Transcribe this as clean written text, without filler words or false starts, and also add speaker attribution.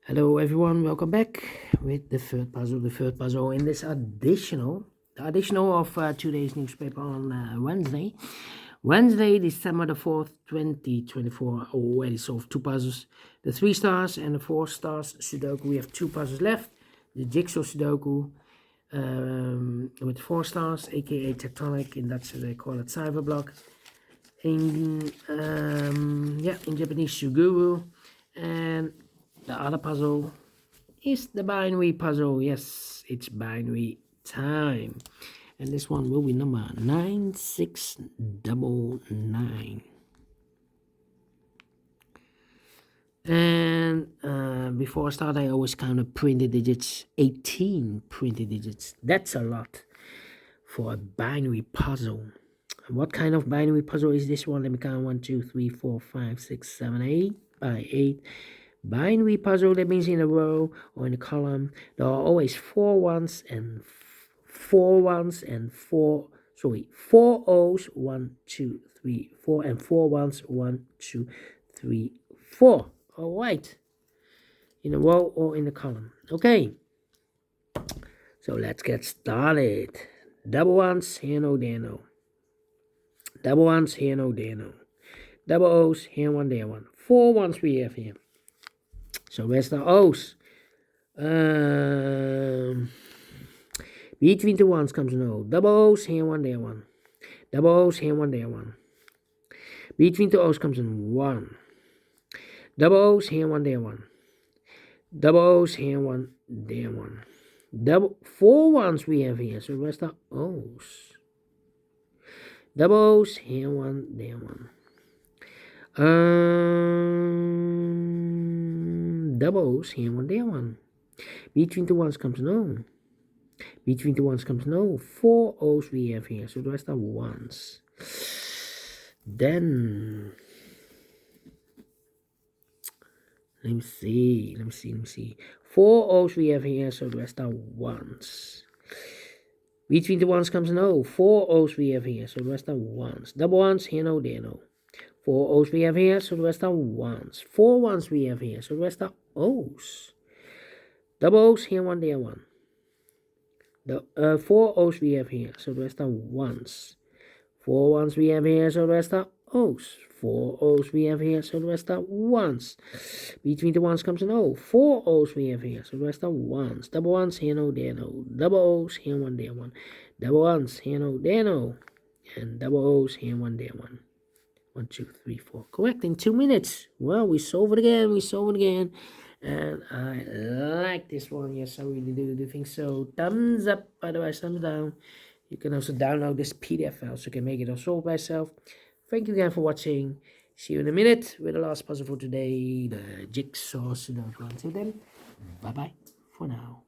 Speaker 1: Hello everyone, welcome back with the third puzzle in this additional of today's newspaper on Wednesday, December the 4th, 2024. Already solved two puzzles, the 3 stars and the 4 stars Sudoku. We have two puzzles left, the jigsaw Sudoku with 4 stars, aka tectonic, in Dutch they call it cyberblock, in Japanese Suguru, and the other puzzle is the binary puzzle. Yes, it's binary time. And this one will be number 9699. And before I start, I always count the printed digits. 18 printed digits. That's a lot for a binary puzzle. What kind of binary puzzle is this one? Let me count. 1, 2, 3, 4, 5, 6, 7, 8 by 8. Binary puzzle, that means in a row or in a column there are always 4 ones and 4 ones and 4 O's, 1, 2, 3, 4, and 4 ones, 1, 2, 3, 4. All right, in a row or in a column. Okay, so let's get started. Double ones, here no, there no. Double ones, here no, there no. Double O's, here one, there one. 4 ones we have here. So where's the O's? Between the ones comes an O. Double O's, here one, there one. Double O's, here one, there one. Between the O's comes an 1. Double O's, here one, there one. Double O's, here one, there one. 4 ones we have here. So where's the O's? Double O's, here one, there one. Doubles, here one, there one. Between the ones comes no. Between the ones comes no. 4 O's we have here, so the rest are ones. Then let me see. 4 O's we have here, so the rest are ones. Between the ones comes no. 4 O's we have here, so the rest are ones. Double ones, here no, there no. 4 O's we have here, so the rest are ones. 4 ones we have here, so the rest are O's. Double O's, here one, there one. 4 O's we have here, so the rest are ones. 4 ones we have here, so the rest are O's. 4 O's we have here, so the rest are ones. Between the ones comes an O. 4 O's we have here, so the rest are ones. Double ones, here no, there no. Double O's, here one, there one. Double ones, here no, there no. And double O's, here one, there one. 1, 2, 3, 4. Correct in 2 minutes. Well, we solve it again. And I like this one. Yes, I really do think so. Thumbs up, otherwise thumbs down. You can also download this PDF file so you can make it all solve by yourself. Thank you again for watching. See you in a minute with the last puzzle for today, the jigsaw Sudoku. Until then, bye-bye for now.